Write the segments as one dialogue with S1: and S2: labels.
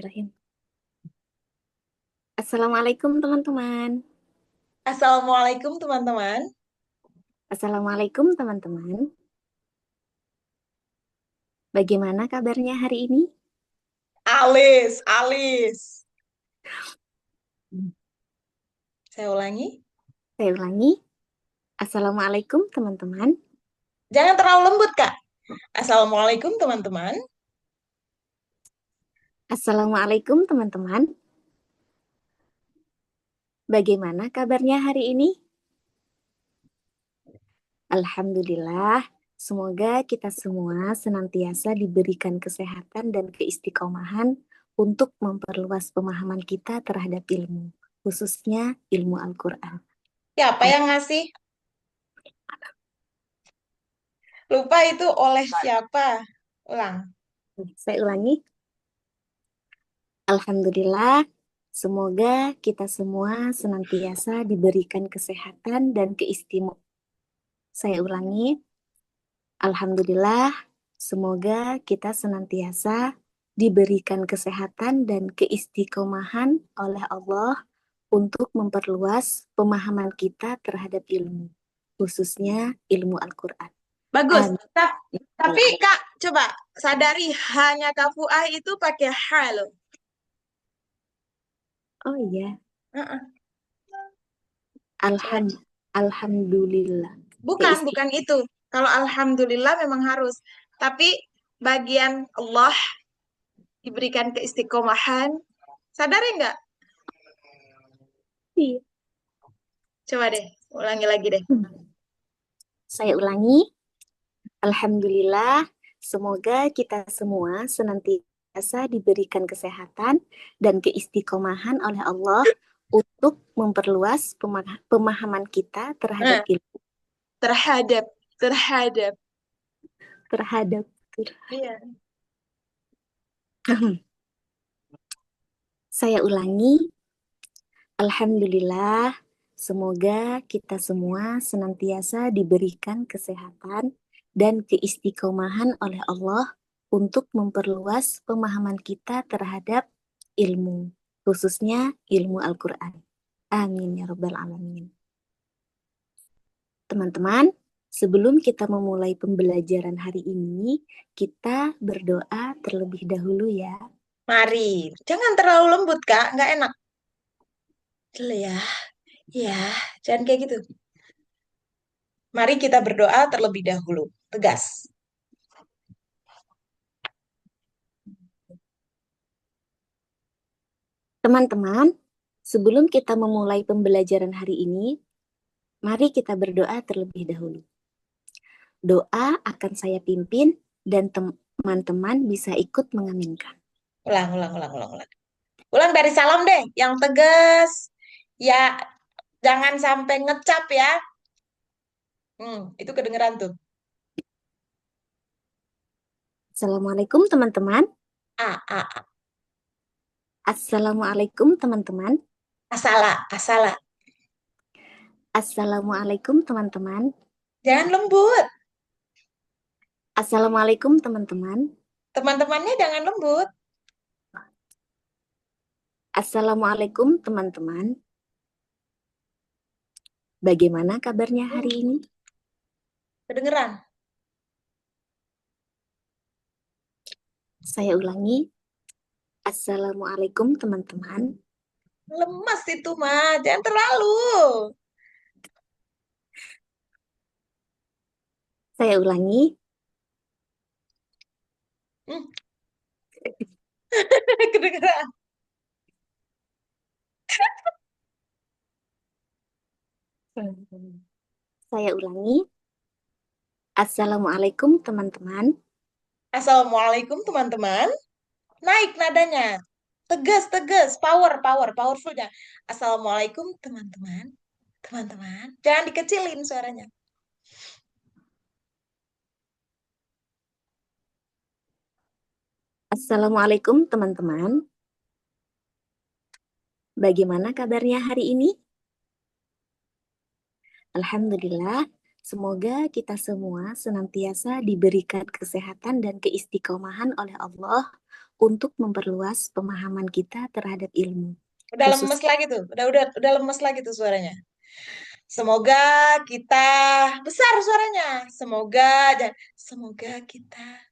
S1: Bismillahirrahmanirrahim. Assalamualaikum teman-teman.
S2: Assalamualaikum teman-teman.
S1: Assalamualaikum teman-teman. Bagaimana kabarnya hari ini?
S2: Alis, Alis.
S1: Hmm.
S2: Saya ulangi.
S1: Saya ulangi. Assalamualaikum teman-teman.
S2: Jangan terlalu lembut, Kak. Assalamualaikum teman-teman.
S1: Assalamualaikum teman-teman. Bagaimana kabarnya hari ini? Alhamdulillah. Semoga kita semua senantiasa diberikan kesehatan dan keistiqomahan untuk memperluas pemahaman kita terhadap ilmu, khususnya ilmu Al-Quran.
S2: Siapa yang ngasih? Lupa itu oleh siapa? Ulang.
S1: Saya ulangi. Alhamdulillah, semoga kita semua senantiasa diberikan kesehatan dan keistimewaan. Saya ulangi, Alhamdulillah, semoga kita senantiasa diberikan kesehatan dan keistiqomahan oleh Allah untuk memperluas pemahaman kita terhadap ilmu, khususnya ilmu Al-Quran.
S2: Bagus.
S1: Amin.
S2: Tapi Kak, coba sadari hanya kafuah itu pakai ha loh.
S1: Oh iya,
S2: Heeh. Coba.
S1: Alhamdulillah.
S2: Bukan itu. Kalau alhamdulillah memang harus. Tapi bagian Allah diberikan keistiqomahan. Sadari nggak?
S1: Iya.
S2: Coba deh, ulangi lagi deh.
S1: Saya ulangi, Alhamdulillah, semoga kita semua senantiasa diberikan kesehatan dan keistiqomahan oleh Allah untuk memperluas pemahaman kita terhadap
S2: Nah,
S1: ilmu.
S2: terhadap, terhadap.
S1: Terhadap.
S2: Iya.
S1: Saya ulangi, Alhamdulillah, semoga kita semua senantiasa diberikan kesehatan dan keistiqomahan oleh Allah untuk memperluas pemahaman kita terhadap ilmu, khususnya ilmu Al-Quran. Amin ya Rabbal Alamin. Teman-teman, sebelum kita memulai pembelajaran hari ini, kita berdoa terlebih dahulu ya.
S2: Mari, jangan terlalu lembut, Kak. Nggak enak. Dulu ya. Ya, jangan kayak gitu. Mari kita berdoa terlebih dahulu. Tegas.
S1: Teman-teman, sebelum kita memulai pembelajaran hari ini, mari kita berdoa terlebih dahulu. Doa akan saya pimpin dan teman-teman bisa ikut mengaminkan.
S2: Ulang, ulang, ulang, ulang, ulang. Ulang dari salam deh, yang tegas. Ya, jangan sampai ngecap ya. Itu kedengeran tuh.
S1: Assalamualaikum teman-teman.
S2: A.
S1: Assalamualaikum teman-teman.
S2: Asala, asala.
S1: Assalamualaikum teman-teman.
S2: Jangan lembut.
S1: Assalamualaikum teman-teman.
S2: Teman-temannya jangan lembut.
S1: Assalamualaikum teman-teman. Bagaimana kabarnya
S2: Hmm,
S1: hari ini?
S2: kedengeran.
S1: Saya ulangi. Assalamualaikum teman-teman.
S2: Lemas itu mah, jangan terlalu.
S1: Saya ulangi.
S2: Hmm, kedengeran.
S1: Saya ulangi. Assalamualaikum teman-teman.
S2: Assalamualaikum teman-teman. Naik nadanya. Tegas, tegas. Power, power, powerfulnya. Assalamualaikum teman-teman. Teman-teman. Jangan dikecilin suaranya.
S1: Assalamualaikum teman-teman. Bagaimana kabarnya hari ini? Alhamdulillah, semoga kita semua senantiasa diberikan kesehatan dan keistiqomahan oleh Allah untuk memperluas pemahaman kita terhadap ilmu.
S2: Udah
S1: Khusus
S2: lemes lagi tuh. Udah lemes lagi tuh suaranya. Semoga kita besar suaranya. Semoga kita.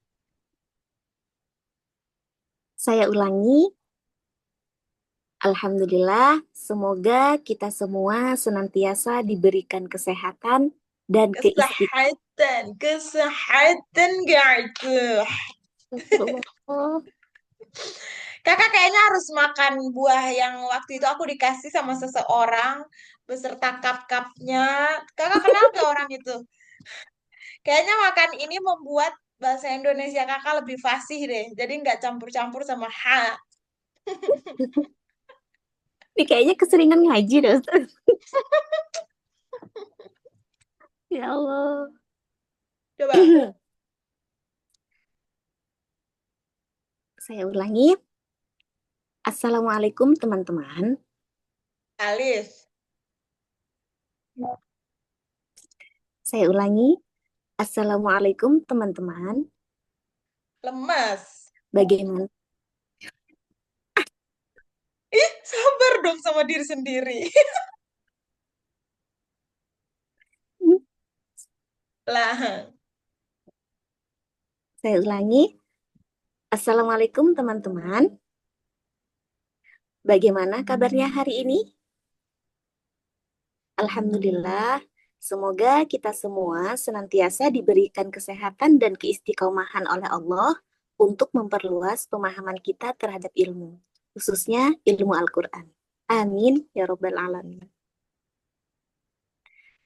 S1: saya ulangi, Alhamdulillah, semoga kita semua senantiasa diberikan kesehatan dan keistiqomahan.
S2: Kesehatan guys. Kakak kayaknya harus makan buah yang waktu itu aku dikasih sama seseorang beserta cup-cupnya. Kakak kenal gak orang itu? Kayaknya makan ini membuat bahasa Indonesia kakak lebih fasih deh. Jadi nggak campur-campur sama ha.
S1: Ini kayaknya keseringan ngaji deh, Ustaz. Ya Allah.
S2: Coba,
S1: Saya ulangi. Assalamualaikum teman-teman.
S2: Alif.
S1: Saya ulangi. Assalamualaikum teman-teman.
S2: Lemas.
S1: Bagaimana?
S2: Ih, sabar dong sama diri sendiri. Lah,
S1: Saya ulangi. Assalamualaikum teman-teman. Bagaimana kabarnya hari ini? Alhamdulillah. Semoga kita semua senantiasa diberikan kesehatan dan keistiqomahan oleh Allah untuk memperluas pemahaman kita terhadap ilmu, khususnya ilmu Al-Quran. Amin ya Rabbal Alamin.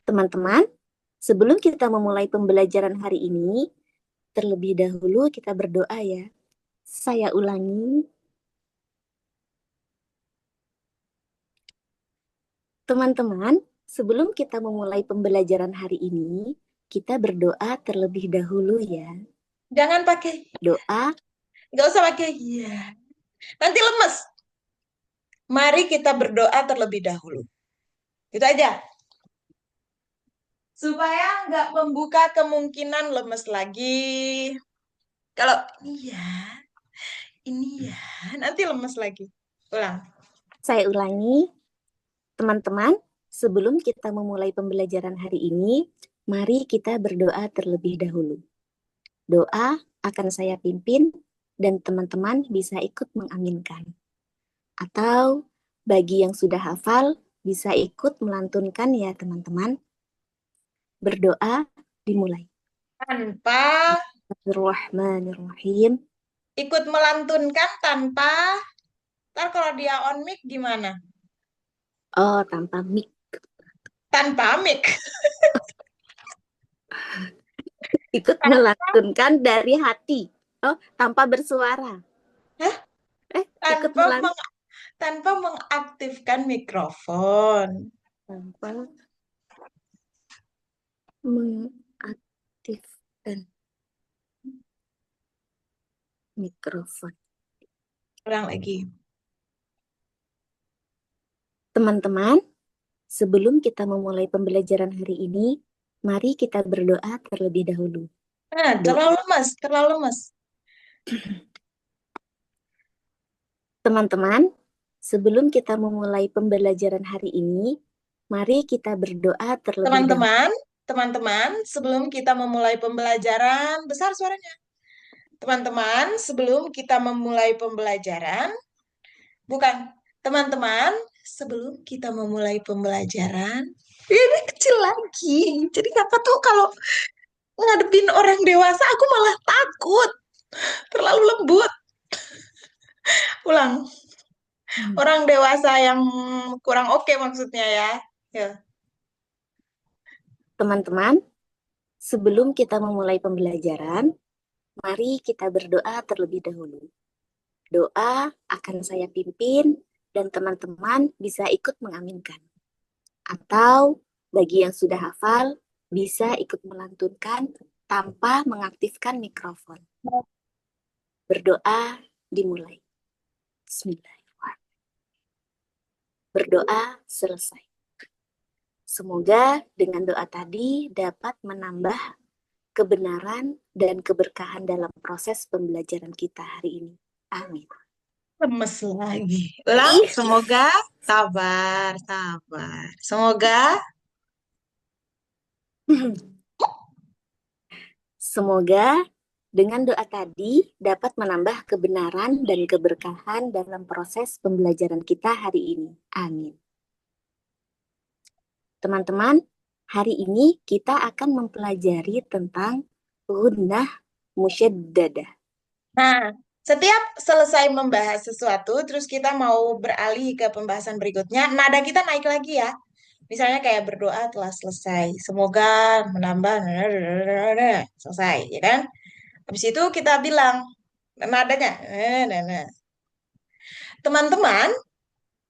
S1: Teman-teman, sebelum kita memulai pembelajaran hari ini, terlebih dahulu kita berdoa ya. Saya ulangi, teman-teman, sebelum kita memulai pembelajaran hari ini, kita berdoa terlebih dahulu ya.
S2: jangan pakai,
S1: Doa,
S2: nggak usah pakai ya. Nanti lemes. Mari kita berdoa terlebih dahulu. Itu aja. Supaya nggak membuka kemungkinan lemes lagi. Kalau ini ya, nanti lemes lagi. Ulang.
S1: saya ulangi, teman-teman, sebelum kita memulai pembelajaran hari ini, mari kita berdoa terlebih dahulu. Doa akan saya pimpin dan teman-teman bisa ikut mengaminkan. Atau bagi yang sudah hafal, bisa ikut melantunkan ya teman-teman. Berdoa dimulai.
S2: Tanpa
S1: Bismillahirrahmanirrahim.
S2: ikut melantunkan tanpa, ntar kalau dia on mic gimana?
S1: Oh, tanpa mic.
S2: Tanpa mic.
S1: Ikut melantunkan dari hati. Oh, tanpa bersuara.
S2: Hah?
S1: Ikut
S2: Tanpa tanpa mengaktifkan mikrofon.
S1: tanpa mengaktifkan mikrofon.
S2: Ulang lagi.
S1: Teman-teman, sebelum kita memulai pembelajaran hari ini, mari kita berdoa terlebih dahulu.
S2: Nah, terlalu lemas, terlalu lemas.
S1: Teman-teman, sebelum kita memulai pembelajaran hari ini, mari kita berdoa terlebih dahulu.
S2: Teman-teman, sebelum kita memulai pembelajaran, besar suaranya. Teman-teman, sebelum kita memulai pembelajaran, bukan, teman-teman, sebelum kita memulai pembelajaran, ini kecil lagi. Jadi kakak tuh kalau ngadepin orang dewasa, aku malah takut. Terlalu lembut. Ulang. Orang dewasa yang kurang oke maksudnya ya. Ya.
S1: Teman-teman, sebelum kita memulai pembelajaran, mari kita berdoa terlebih dahulu. Doa akan saya pimpin dan teman-teman bisa ikut mengaminkan. Atau bagi yang sudah hafal, bisa ikut melantunkan tanpa mengaktifkan mikrofon. Berdoa dimulai. Bismillahirrahmanirrahim. Berdoa selesai. Semoga dengan doa tadi dapat menambah kebenaran dan keberkahan dalam proses pembelajaran kita hari ini. Amin.
S2: Lemes lagi. Ulang,
S1: Ih,
S2: semoga sabar, sabar. Semoga
S1: semoga dengan doa tadi dapat menambah kebenaran dan keberkahan dalam proses pembelajaran kita hari ini. Amin. Teman-teman, hari ini kita akan mempelajari tentang gunnah musyaddadah.
S2: Nah, setiap selesai membahas sesuatu, terus kita mau beralih ke pembahasan berikutnya, nada kita naik lagi ya. Misalnya kayak berdoa telah selesai. Semoga menambah, selesai, ya kan? Habis itu kita bilang, nadanya, teman-teman,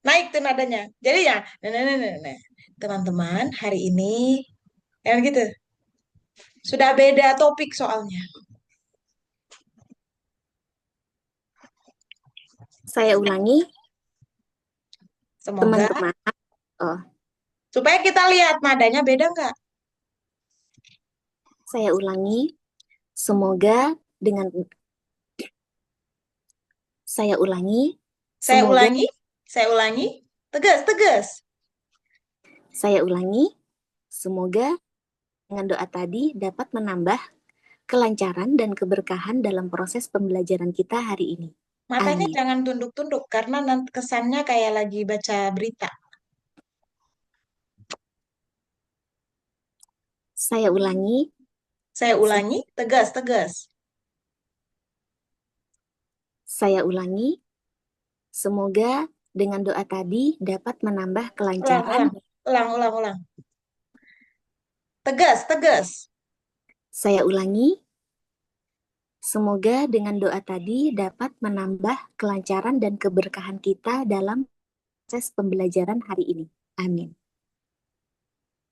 S2: naik tuh nadanya. Jadi ya, teman-teman, hari ini, kan gitu. Sudah beda topik soalnya.
S1: Saya ulangi,
S2: Semoga,
S1: teman-teman. Oh,
S2: supaya kita lihat nadanya beda nggak?
S1: saya ulangi. Semoga dengan saya ulangi,
S2: Saya
S1: semoga
S2: ulangi, saya ulangi, tegas, tegas.
S1: saya ulangi, semoga dengan doa tadi dapat menambah kelancaran dan keberkahan dalam proses pembelajaran kita hari ini.
S2: Matanya
S1: Amin.
S2: jangan tunduk-tunduk karena nanti kesannya kayak lagi baca berita.
S1: Saya ulangi,
S2: Saya
S1: se-
S2: ulangi, tegas, tegas.
S1: saya ulangi, semoga dengan doa tadi dapat menambah
S2: Ulang,
S1: kelancaran.
S2: ulang, ulang, ulang, ulang. Tegas, tegas.
S1: Saya ulangi, semoga dengan doa tadi dapat menambah kelancaran dan keberkahan kita dalam proses pembelajaran hari ini. Amin.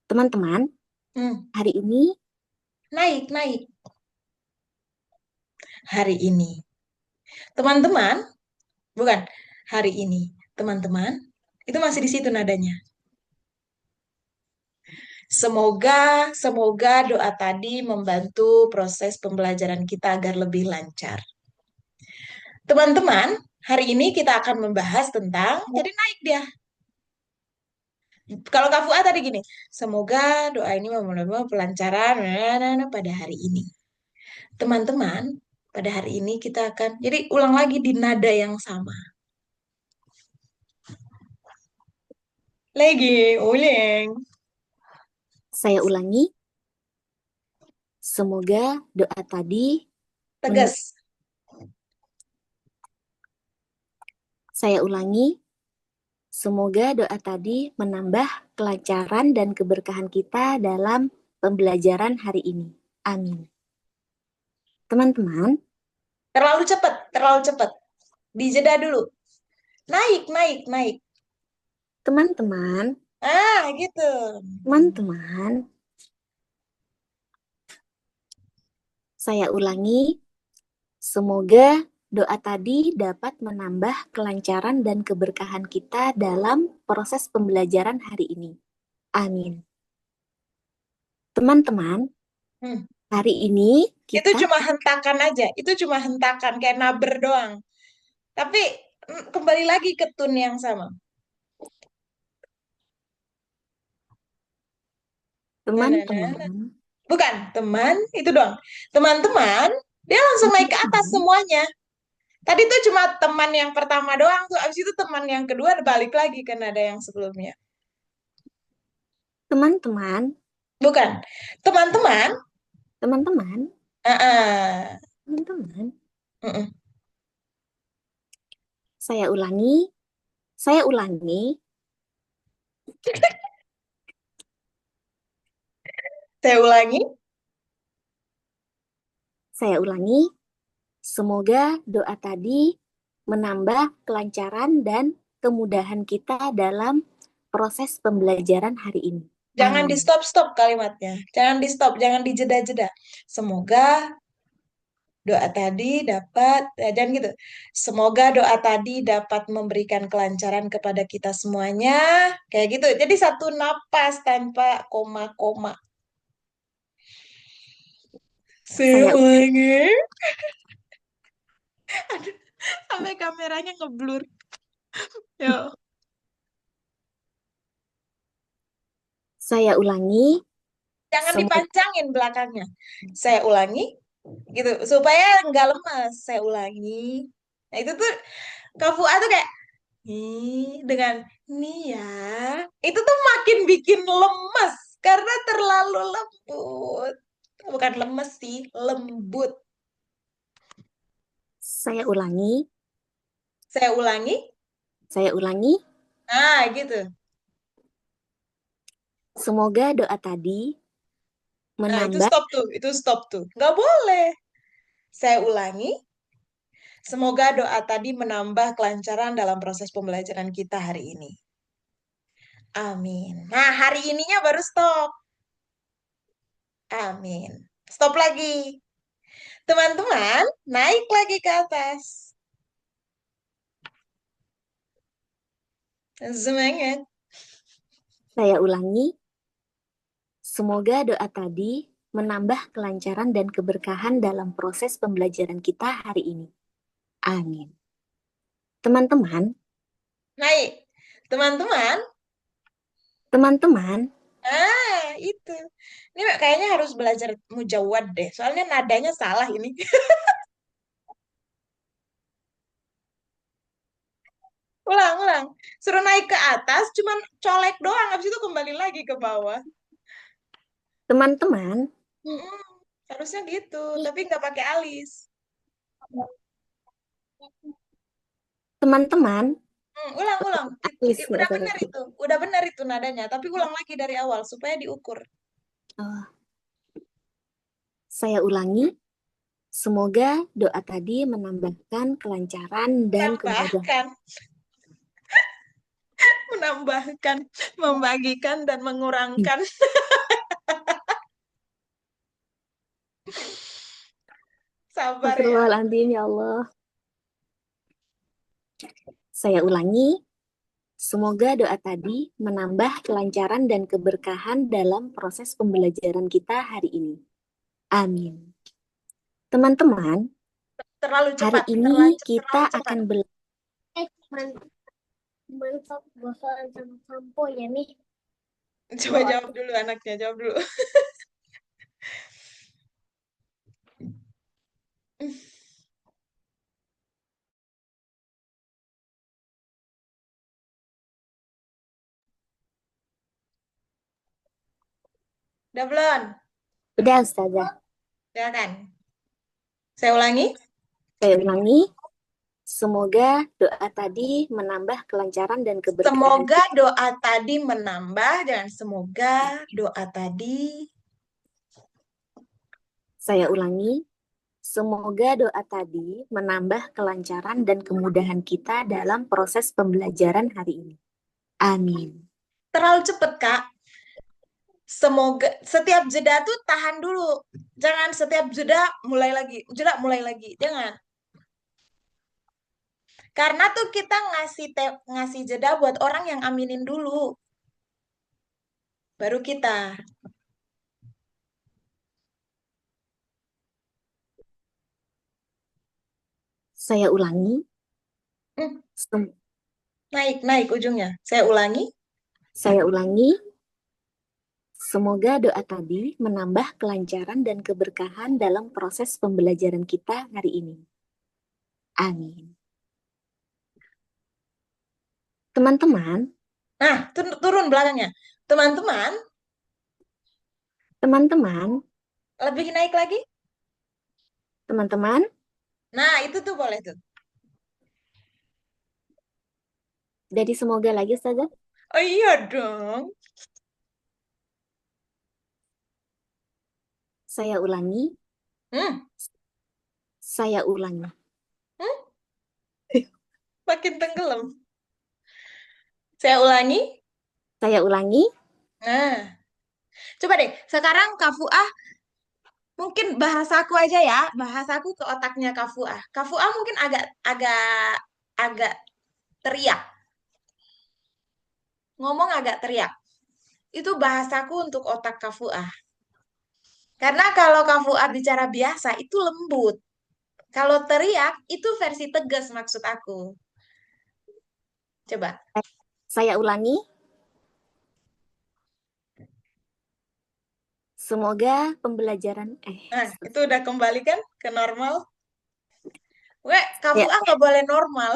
S1: Teman-teman,
S2: Hmm,
S1: hari ini
S2: naik, naik. Hari ini. Teman-teman, bukan hari ini. Teman-teman, itu masih di situ nadanya. Semoga doa tadi membantu proses pembelajaran kita agar lebih lancar. Teman-teman, hari ini kita akan membahas tentang, jadi naik dia. Kalau Kak Fuad tadi gini, semoga doa ini membawa pelancaran pada hari ini. Teman-teman, pada hari ini kita akan, jadi ulang lagi di nada yang sama. Lagi, ulang.
S1: saya ulangi, semoga doa tadi
S2: Tegas.
S1: saya ulangi, semoga doa tadi menambah kelancaran dan keberkahan kita dalam pembelajaran hari ini. Amin. Teman-teman,
S2: Terlalu cepat, terlalu cepat. Dijeda dulu. Naik, naik, naik.
S1: teman-teman,
S2: Ah, gitu.
S1: teman-teman, saya ulangi, semoga doa tadi dapat menambah kelancaran dan keberkahan kita dalam proses pembelajaran hari ini. Amin. Teman-teman,
S2: Hmm.
S1: hari ini
S2: Itu
S1: kita
S2: cuma hentakan aja. Itu cuma hentakan, kayak naber doang. Tapi kembali lagi ke tune yang sama. Nah, nah, nah, nah.
S1: teman-teman,
S2: Bukan, teman, itu doang. Teman-teman, dia langsung naik ke atas
S1: teman-teman,
S2: semuanya. Tadi tuh cuma teman yang pertama doang tuh. Abis itu teman yang kedua balik lagi kan ada yang sebelumnya.
S1: teman-teman,
S2: Bukan. Teman-teman,
S1: teman-teman,
S2: ah,
S1: teman-teman.
S2: mm-mm.
S1: Saya ulangi, saya ulangi,
S2: Saya ulangi.
S1: saya ulangi. Semoga doa tadi menambah kelancaran dan kemudahan kita dalam proses pembelajaran hari ini.
S2: Jangan di
S1: Amin.
S2: stop-stop kalimatnya. Jangan di stop, jangan dijeda-jeda. Semoga doa tadi dapat, jangan gitu. Semoga doa tadi dapat memberikan kelancaran kepada kita semuanya. Kayak gitu. Jadi satu napas tanpa koma-koma. Saya
S1: Saya
S2: ulangi. Sampai kameranya ngeblur. Yo.
S1: Saya ulangi,
S2: Jangan
S1: semoga
S2: dipanjangin belakangnya. Saya ulangi, gitu. Supaya nggak lemes. Saya ulangi. Nah, itu tuh Kak Fuad tuh kayak, nih, dengan nih ya. Itu tuh makin bikin lemes. Karena terlalu lembut. Bukan lemes sih, lembut.
S1: saya ulangi,
S2: Saya ulangi.
S1: saya ulangi.
S2: Nah, gitu.
S1: Semoga doa tadi
S2: Nah, itu
S1: menambah,
S2: stop tuh. Itu stop tuh. Nggak boleh. Saya ulangi. Semoga doa tadi menambah kelancaran dalam proses pembelajaran kita hari ini. Amin. Nah, hari ininya baru stop. Amin. Stop lagi. Teman-teman, naik lagi ke atas. Semangat.
S1: saya ulangi. Semoga doa tadi menambah kelancaran dan keberkahan dalam proses pembelajaran kita hari ini. Amin. Teman-teman,
S2: Naik. Teman-teman,
S1: teman-teman,
S2: itu. Ini kayaknya harus belajar mujawad deh. Soalnya nadanya salah ini. Ulang, ulang. Suruh naik ke atas, cuman colek doang. Habis itu kembali lagi ke bawah.
S1: teman-teman,
S2: Mm-mm. Harusnya gitu, tapi nggak pakai alis.
S1: teman-teman.
S2: Ulang, ulang.
S1: Alis nggak
S2: Udah
S1: usah
S2: benar
S1: pakai.
S2: itu. Udah benar itu nadanya. Tapi ulang lagi dari awal supaya diukur.
S1: Oh, saya ulangi. Semoga doa tadi menambahkan kelancaran dan kemudahan.
S2: Tambahkan, menambahkan, membagikan, dan mengurangkan. Sabar ya.
S1: Astagfirullahaladzim, ya Allah. Saya ulangi. Semoga doa tadi menambah kelancaran dan keberkahan dalam proses pembelajaran kita hari ini. Amin. Teman-teman,
S2: Terlalu
S1: hari
S2: cepat,
S1: ini
S2: terlalu,
S1: kita
S2: terlalu cepat.
S1: akan belajar.
S2: Coba jawab dulu anaknya, jawab dulu. Udah belum?
S1: Udah, Ustazah.
S2: Ya kan? Saya ulangi.
S1: Saya ulangi. Semoga doa tadi menambah kelancaran dan keberkahan.
S2: Semoga doa tadi menambah dan semoga doa tadi.
S1: Saya ulangi. Semoga doa tadi menambah kelancaran dan kemudahan kita dalam proses pembelajaran hari ini. Amin.
S2: Terlalu cepet, Kak. Semoga setiap jeda tuh tahan dulu. Jangan setiap jeda mulai lagi. Jeda mulai lagi. Jangan. Karena tuh kita ngasih jeda buat orang yang aminin dulu. Baru kita.
S1: Saya ulangi.
S2: Hmm,
S1: Sem-
S2: naik, naik ujungnya. Saya ulangi.
S1: Saya ulangi. Semoga doa tadi menambah kelancaran dan keberkahan dalam proses pembelajaran kita hari ini. Amin. Teman-teman,
S2: Nah, turun belakangnya. Teman-teman,
S1: teman-teman,
S2: lebih naik lagi.
S1: teman-teman,
S2: Nah, itu tuh boleh tuh.
S1: jadi semoga lagi saja.
S2: Oh iya dong.
S1: Saya ulangi.
S2: Hmm,
S1: Saya ulangi.
S2: hmm, makin tenggelam. Saya ulangi.
S1: Saya ulangi.
S2: Nah, coba deh. Sekarang Kak Fuah, mungkin bahasaku aja ya. Bahasaku ke otaknya Kak Fuah. Kak Fuah mungkin agak agak agak teriak. Ngomong agak teriak. Itu bahasaku untuk otak Kak Fuah. Karena kalau Kak Fuad bicara biasa itu lembut. Kalau teriak itu versi tegas maksud aku. Coba.
S1: Saya ulangi, semoga pembelajaran
S2: Nah, itu udah kembali kan ke normal. Weh, kafu
S1: ya,
S2: A nggak boleh normal.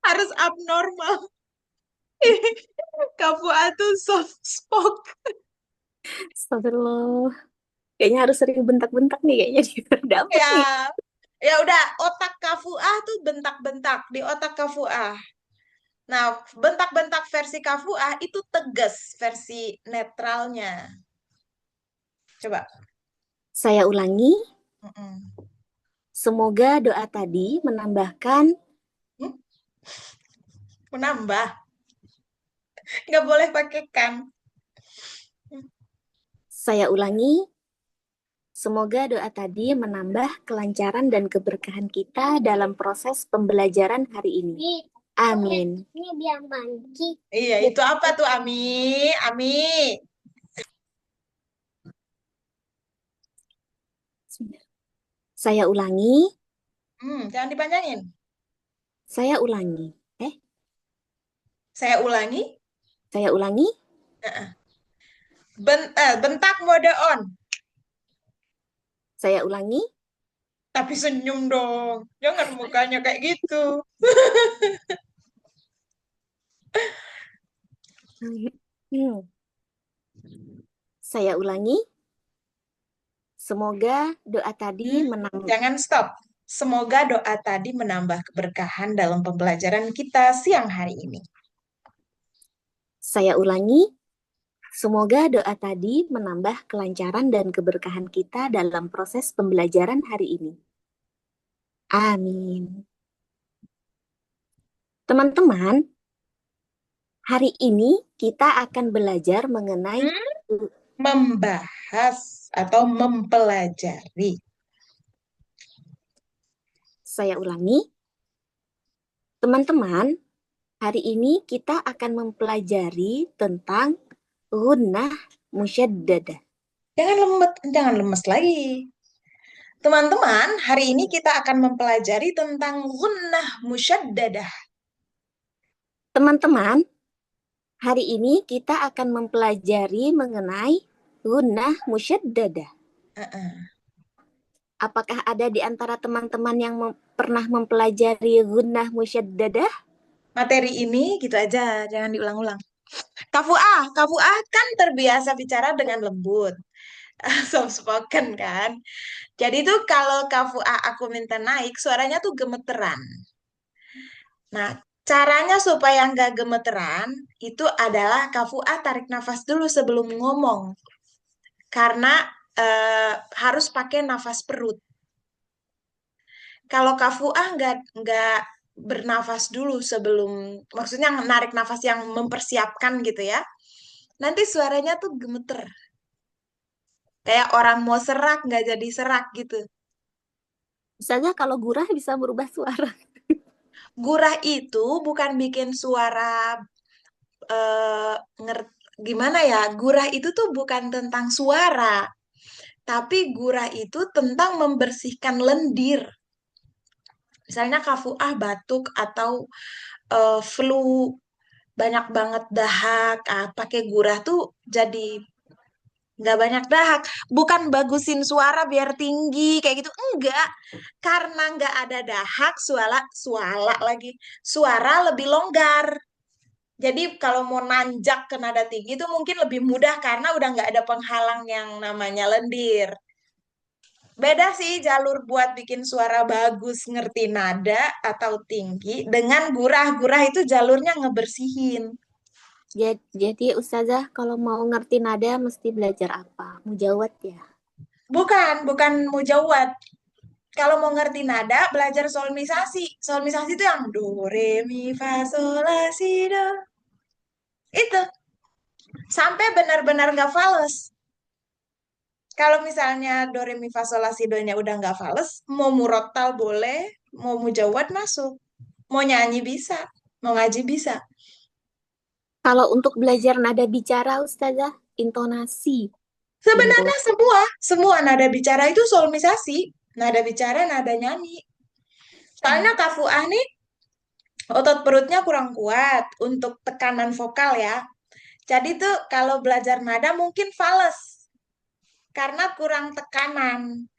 S2: Harus abnormal. Kafu A tuh soft spoke.
S1: astagfirullah. Kayaknya harus sering bentak-bentak nih kayaknya dapat nih.
S2: Ya, ya udah, otak kafu A tuh bentak-bentak di otak kafu A. Nah, bentak-bentak versi kafu A itu tegas versi netralnya. Coba.
S1: Saya ulangi,
S2: Mm-mm.
S1: semoga doa tadi menambahkan,
S2: Hmm? Menambah. Nggak boleh pakai kan.
S1: saya ulangi, semoga doa tadi menambah kelancaran dan keberkahan kita dalam proses pembelajaran hari ini. Amin. Ini biar mandi.
S2: Iya, itu apa tuh, Ami? Ami.
S1: Saya ulangi,
S2: Jangan dipanjangin.
S1: saya ulangi. Eh,
S2: Saya ulangi.
S1: saya ulangi,
S2: Bentak mode on.
S1: saya ulangi.
S2: Tapi senyum dong. Jangan mukanya kayak gitu.
S1: Hmm. Saya ulangi, semoga doa tadi
S2: Hmm,
S1: menambah.
S2: Jangan stop. Semoga doa tadi menambah keberkahan dalam pembelajaran kita siang hari ini.
S1: Saya ulangi, semoga doa tadi menambah kelancaran dan keberkahan kita dalam proses pembelajaran hari ini. Amin. Teman-teman, hari ini kita akan belajar mengenai,
S2: Hmm, Membahas atau mempelajari.
S1: saya ulangi, teman-teman, hari ini kita akan mempelajari tentang gunnah musyaddadah.
S2: Jangan lemes lagi. Teman-teman, hari ini kita akan mempelajari tentang gunnah musyaddadah.
S1: Teman-teman, hari ini kita akan mempelajari mengenai gunnah musyaddadah.
S2: Uh-uh.
S1: Apakah ada di antara teman-teman yang pernah mempelajari gunnah musyaddadah?
S2: Materi ini gitu aja, jangan diulang-ulang. Kafu A kan terbiasa bicara dengan lembut, soft spoken kan. Jadi tuh kalau Kafu A aku minta naik, suaranya tuh gemeteran. Nah, caranya supaya nggak gemeteran itu adalah Kafu A tarik nafas dulu sebelum ngomong, karena harus pakai nafas perut. Kalau Kafu A nggak bernafas dulu sebelum, maksudnya narik nafas yang mempersiapkan gitu ya. Nanti suaranya tuh gemeter. Kayak orang mau serak nggak jadi serak gitu.
S1: Misalnya kalau gurah bisa berubah suara.
S2: Gurah itu bukan bikin suara eh gimana ya? Gurah itu tuh bukan tentang suara, tapi gurah itu tentang membersihkan lendir. Misalnya kafuah batuk atau flu banyak banget dahak, pakai gurah tuh jadi nggak banyak dahak. Bukan bagusin suara biar tinggi kayak gitu, enggak. Karena nggak ada dahak, suara lagi, suara lebih longgar. Jadi kalau mau nanjak ke nada tinggi itu mungkin lebih mudah karena udah nggak ada penghalang yang namanya lendir. Beda sih jalur buat bikin suara bagus, ngerti nada atau tinggi dengan gurah. Gurah itu jalurnya ngebersihin.
S1: Jadi Ustazah kalau mau ngerti nada mesti belajar apa? Mujawad ya.
S2: Bukan mujawad. Kalau mau ngerti nada, belajar solmisasi. Solmisasi itu yang do, re, mi, fa, sol, la, si, do. Itu. Sampai benar-benar nggak fales. Kalau misalnya do, re, mi, fa, sol, la, si, do-nya udah nggak fales, mau murotal boleh, mau mujawad masuk. Mau nyanyi bisa, mau ngaji bisa.
S1: Kalau untuk belajar nada bicara Ustazah, intonasi. Simple.
S2: Sebenarnya semua nada bicara itu solmisasi. Nada bicara, nada nyanyi. Soalnya
S1: Hmm.
S2: Kak Fuah nih otot perutnya kurang kuat untuk tekanan vokal ya. Jadi tuh kalau belajar nada mungkin fales karena kurang tekanan.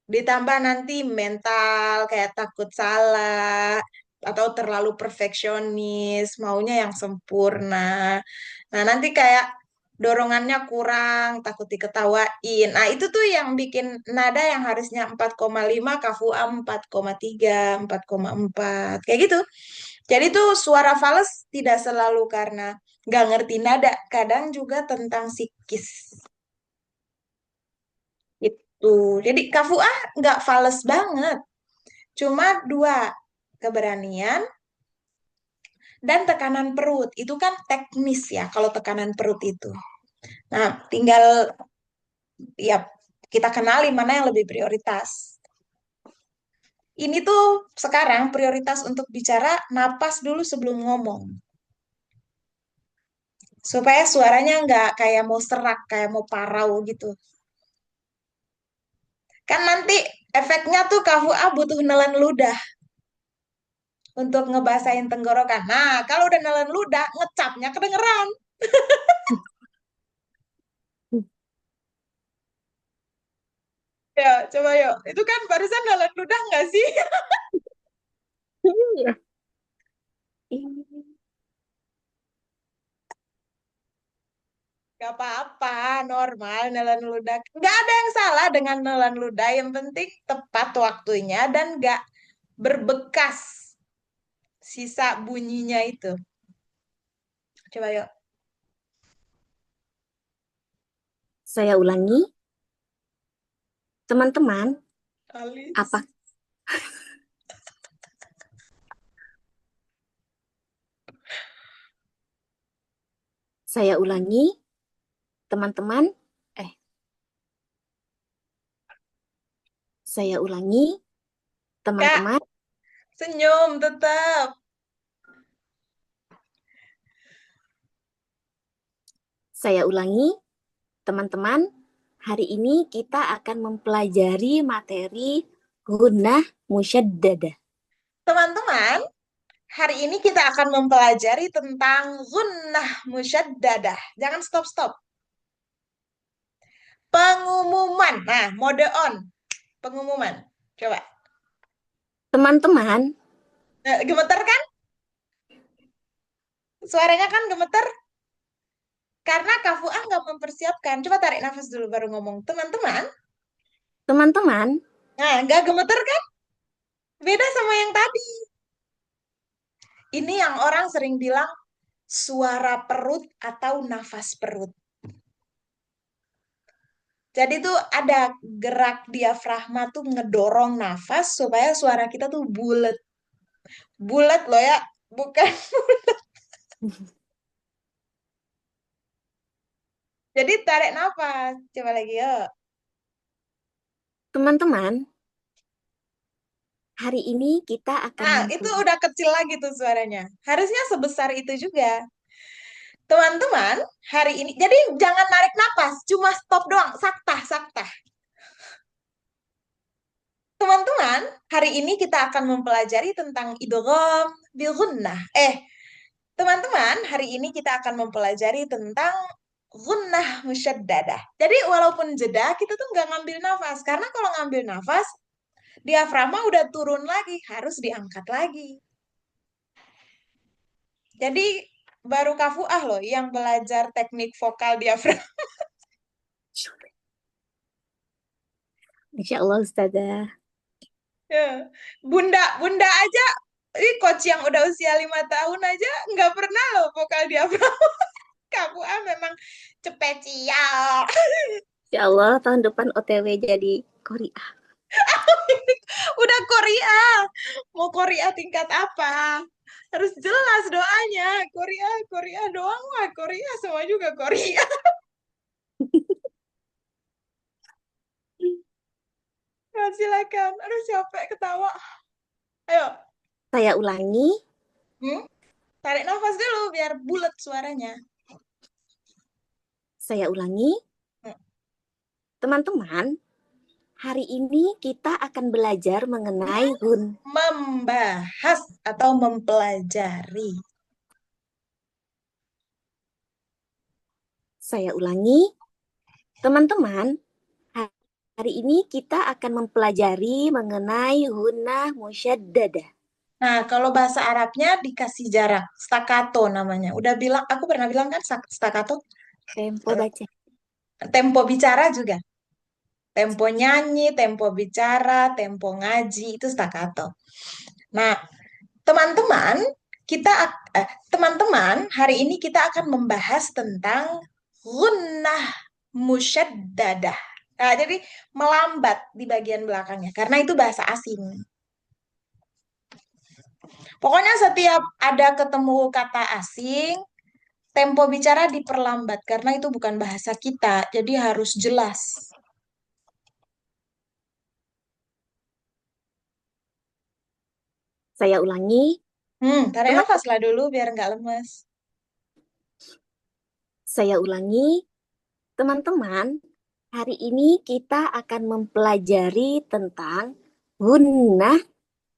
S2: Ditambah nanti mental kayak takut salah atau terlalu perfeksionis, maunya yang sempurna. Nah, nanti kayak dorongannya kurang, takut diketawain. Nah, itu tuh yang bikin nada yang harusnya 4,5 kafua 4,3, 4,4. Kayak gitu. Jadi tuh suara fals tidak selalu karena nggak ngerti nada, kadang juga tentang psikis. Itu. Jadi kafua nggak fals banget. Cuma dua, keberanian dan tekanan perut. Itu kan teknis ya kalau tekanan perut itu. Nah, tinggal ya kita kenali mana yang lebih prioritas. Ini tuh sekarang prioritas untuk bicara napas dulu sebelum ngomong. Supaya suaranya nggak kayak mau serak, kayak mau parau gitu. Kan nanti efeknya tuh KVA butuh nelen ludah untuk ngebasahin tenggorokan. Nah, kalau udah nelen ludah, ngecapnya kedengeran. Ya, coba yuk. Itu kan barusan nelen ludah nggak sih?
S1: Iya. Iya.
S2: Gak apa-apa, normal nelen ludah. Nggak ada yang salah dengan nelen ludah. Yang penting tepat waktunya dan nggak berbekas sisa bunyinya itu. Coba yuk.
S1: Saya ulangi, teman-teman,
S2: Alis.
S1: apa saya ulangi, teman-teman, eh, saya ulangi,
S2: Kak,
S1: teman-teman,
S2: senyum tetap.
S1: saya ulangi, teman-teman, hari ini kita akan mempelajari materi gunnah musyaddadah.
S2: Teman-teman, hari ini kita akan mempelajari tentang gunnah musyaddadah. Jangan stop-stop. Pengumuman. Nah, mode on. Pengumuman. Coba.
S1: Teman-teman,
S2: Gemeter kan? Suaranya kan gemeter? Karena Kak Fuah nggak mempersiapkan. Coba tarik nafas dulu baru ngomong. Teman-teman.
S1: teman-teman,
S2: Nah, nggak gemeter kan? Beda sama yang tadi. Ini yang orang sering bilang suara perut atau nafas perut. Jadi tuh ada gerak diafragma tuh ngedorong nafas supaya suara kita tuh bulet. Bulet loh ya, bukan. Jadi tarik nafas. Coba lagi yuk.
S1: teman-teman, hari ini kita akan
S2: Nah, itu
S1: mempelajari.
S2: udah kecil lagi tuh suaranya. Harusnya sebesar itu juga. Teman-teman, hari ini, jadi jangan narik napas, cuma stop doang, saktah, saktah. Teman-teman, hari ini kita akan mempelajari tentang idgham bil gunnah. Teman-teman, hari ini kita akan mempelajari tentang gunnah musyaddadah. Jadi walaupun jeda, kita tuh nggak ngambil nafas. Karena kalau ngambil nafas, diafragma udah turun lagi, harus diangkat lagi. Jadi baru Kafuah loh yang belajar teknik vokal diafragma.
S1: Insya Allah, Ustazah.
S2: Ya. Bunda aja, ini coach yang udah usia 5 tahun aja nggak pernah loh vokal diafragma. Kafuah memang cepecial.
S1: Insya Allah, tahun depan OTW jadi Korea.
S2: Udah Korea. Mau Korea tingkat apa? Harus jelas doanya. Korea, Korea doang lah. Korea semua juga Korea. Ya, silakan. Aduh, capek ketawa. Ayo.
S1: Saya ulangi,
S2: Hmm? Tarik nafas dulu biar bulat suaranya.
S1: saya ulangi,
S2: Hmm.
S1: Teman-teman, hari ini kita akan belajar mengenai
S2: Membahas atau mempelajari.
S1: Saya ulangi, teman-teman, hari ini kita akan mempelajari mengenai gunnah musyaddadah.
S2: Nah, kalau bahasa Arabnya dikasih jarak, staccato namanya. Udah bilang, aku pernah bilang kan staccato.
S1: Tempo baca.
S2: Tempo bicara juga. Tempo nyanyi, tempo bicara, tempo ngaji, itu staccato. Nah, teman-teman, teman-teman, hari ini kita akan membahas tentang gunnah musyaddadah. Nah, jadi melambat di bagian belakangnya karena itu bahasa asing. Pokoknya setiap ada ketemu kata asing, tempo bicara diperlambat karena itu bukan bahasa kita, jadi harus jelas.
S1: Saya ulangi,
S2: Tarik
S1: teman
S2: nafas lah dulu biar nggak lemes.
S1: saya ulangi, teman-teman, hari ini kita akan mempelajari tentang gunnah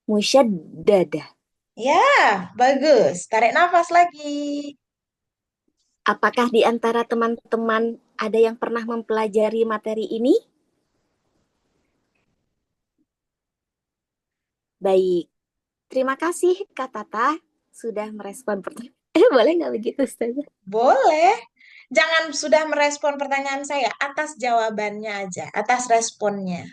S1: musyaddadah.
S2: Ya, bagus. Tarik nafas lagi.
S1: Apakah di antara teman-teman ada yang pernah mempelajari materi ini? Baik, terima kasih Kak Tata sudah merespon pertanyaan. Boleh nggak begitu, Ustazah?
S2: Boleh. Jangan sudah merespon pertanyaan saya, atas jawabannya aja, atas responnya.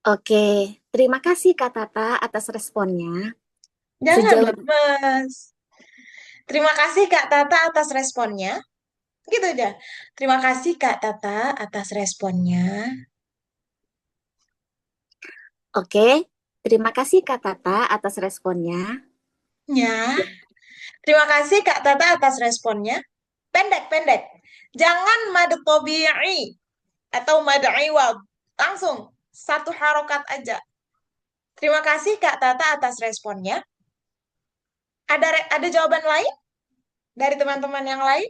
S1: Oke, terima kasih Kak Tata atas responnya.
S2: Jangan
S1: Sejauh
S2: lemes. Terima kasih Kak Tata atas responnya. Gitu aja. Terima kasih Kak Tata atas responnya.
S1: Oke, terima kasih Kak Tata atas responnya.
S2: Ya. Terima kasih Kak Tata atas responnya. Pendek-pendek. Jangan mad tabi'i atau mad iwad. Langsung satu harokat aja. Terima kasih Kak Tata atas responnya. Ada jawaban lain dari teman-teman yang lain?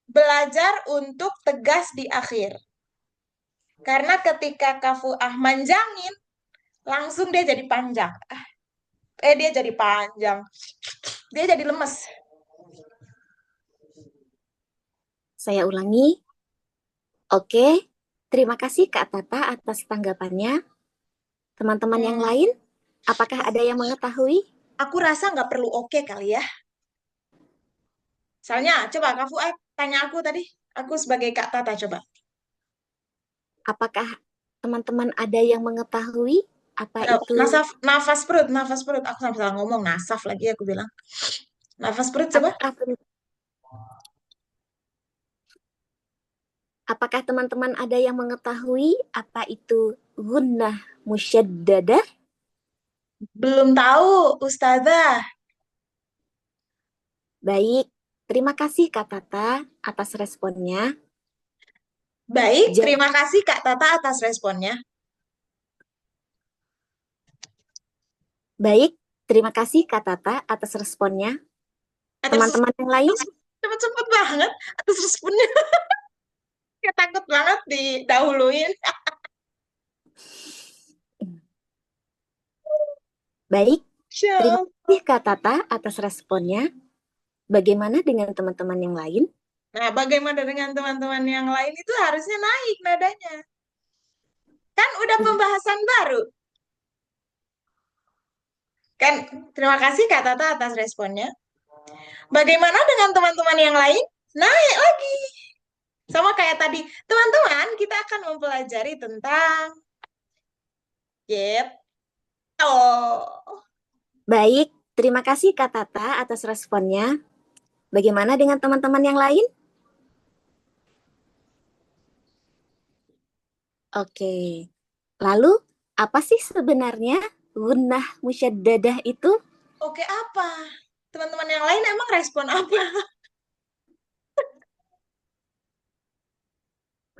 S2: Belajar untuk tegas di akhir. Karena ketika kafuah manjangin, langsung dia jadi panjang. Dia jadi panjang. Dia jadi lemes.
S1: Saya ulangi. Oke, terima kasih Kak Tata atas tanggapannya. Teman-teman yang
S2: Hmm,
S1: lain, apakah ada yang mengetahui
S2: aku rasa nggak perlu oke kali ya. Soalnya, coba Kak Fuad tanya aku tadi. Aku sebagai Kak Tata coba.
S1: apakah teman-teman ada yang mengetahui apa itu
S2: Nafas perut. Aku sampai salah ngomong, nasaf lagi aku bilang. Nafas perut coba.
S1: apakah apakah teman-teman ada yang mengetahui apa itu gunnah musyaddadah?
S2: Belum tahu, Ustazah.
S1: Baik, terima kasih Kak Tata atas responnya.
S2: Baik,
S1: Ja-
S2: terima kasih Kak Tata atas responnya.
S1: Baik, terima kasih Kak Tata atas responnya.
S2: Atas
S1: Teman-teman yang lain,
S2: cepet-cepet banget atas responnya. Kayak takut banget didahuluin.
S1: baik, terima
S2: Syam.
S1: kasih Kak Tata atas responnya. Bagaimana dengan teman-teman yang lain?
S2: Nah, bagaimana dengan teman-teman yang lain itu harusnya naik nadanya. Kan udah pembahasan baru. Kan, terima kasih Kak Tata atas responnya. Bagaimana dengan teman-teman yang lain? Naik lagi. Sama kayak tadi, teman-teman, kita akan mempelajari tentang gitu.
S1: Baik, terima kasih Kak Tata atas responnya. Bagaimana dengan teman-teman yang lain? Oke. Lalu, apa sih sebenarnya gunnah musyaddadah itu?
S2: Oke, apa? Teman-teman yang lain emang respon apa?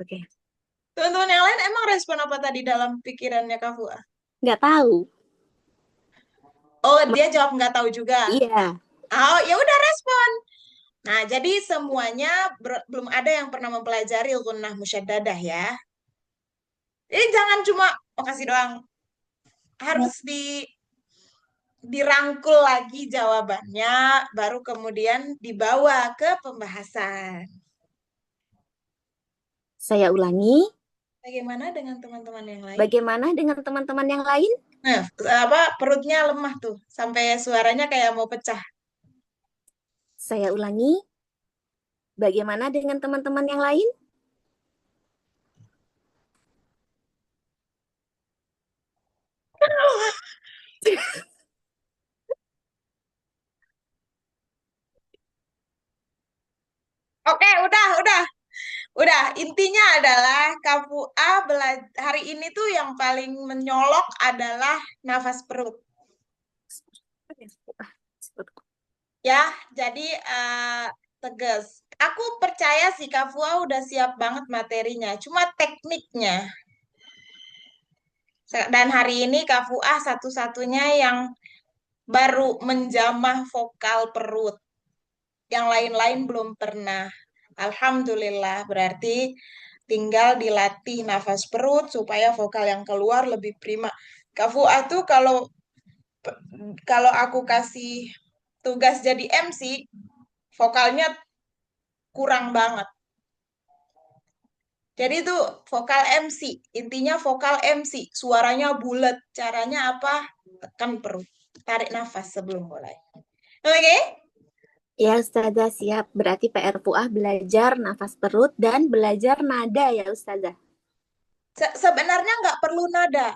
S1: Oke,
S2: Teman-teman yang lain emang respon apa tadi dalam pikirannya Kak Fua?
S1: nggak tahu.
S2: Oh, dia jawab nggak tahu juga.
S1: Iya,
S2: Oh, ya udah respon. Nah, jadi semuanya belum ada yang pernah mempelajari gunnah musyaddadah ya. Jadi jangan cuma oh, kasih doang. Harus dirangkul lagi jawabannya, baru kemudian dibawa ke pembahasan.
S1: saya ulangi.
S2: Bagaimana dengan teman-teman yang lain?
S1: Bagaimana dengan teman-teman yang lain?
S2: Nah, apa perutnya lemah tuh, sampai suaranya kayak mau pecah.
S1: Saya ulangi. Bagaimana dengan teman-teman yang lain?
S2: Oke, udah. Intinya adalah KFUA hari ini tuh yang paling menyolok adalah nafas perut. Ya, jadi tegas. Aku percaya sih KFUA udah siap banget materinya, cuma tekniknya. Dan hari ini KFUA satu-satunya yang baru menjamah vokal perut. Yang lain-lain belum pernah. Alhamdulillah, berarti tinggal dilatih nafas perut supaya vokal yang keluar lebih prima. KFUA tuh kalau kalau aku kasih tugas jadi MC, vokalnya kurang banget. Jadi itu vokal MC, intinya vokal MC, suaranya bulat. Caranya apa? Tekan perut, tarik nafas sebelum mulai. Oke?
S1: Ya, Ustazah siap. Berarti PR Fuah belajar nafas perut dan belajar nada ya, Ustazah.
S2: Sebenarnya nggak perlu nada.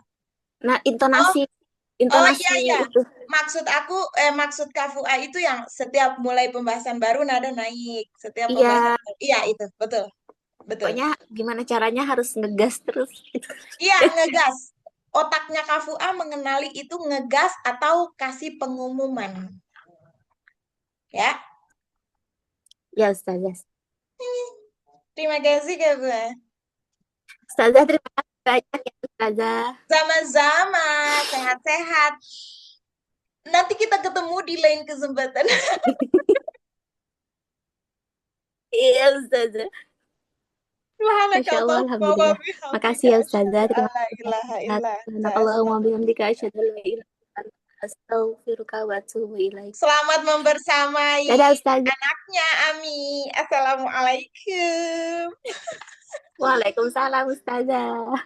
S1: Nah,
S2: Oh,
S1: intonasi,
S2: oh
S1: intonasi
S2: iya iya.
S1: itu.
S2: Maksud KFUA itu yang setiap mulai pembahasan baru nada naik. Setiap pembahasan
S1: Iya,
S2: baru. Iya itu, betul, betul.
S1: pokoknya gimana caranya harus ngegas terus.
S2: Iya, ngegas. Otaknya KFUA mengenali itu ngegas atau kasih pengumuman. Ya.
S1: Ya, Ustazah.
S2: Terima kasih, KFUA.
S1: Ustazah, terima kasih banyak ya, Ustazah.
S2: Sama-sama, sehat-sehat. Nanti kita ketemu di lain kesempatan.
S1: Iya, Ustazah. Masya Allah,
S2: Subhanakallahumma wa
S1: Alhamdulillah.
S2: bihamdika
S1: Makasih ya,
S2: asyhadu
S1: Ustazah.
S2: an
S1: Terima
S2: la
S1: kasih
S2: ilaha
S1: banyak.
S2: illa anta
S1: Subhanakallahumma
S2: astaghfiruka.
S1: bihamdika asyhadu an la ilaha illa anta astaghfiruka wa atubu ilaik.
S2: Selamat membersamai
S1: Dadah, Ustazah.
S2: anaknya, Ami. Assalamualaikum.
S1: Waalaikumsalam, Ustazah.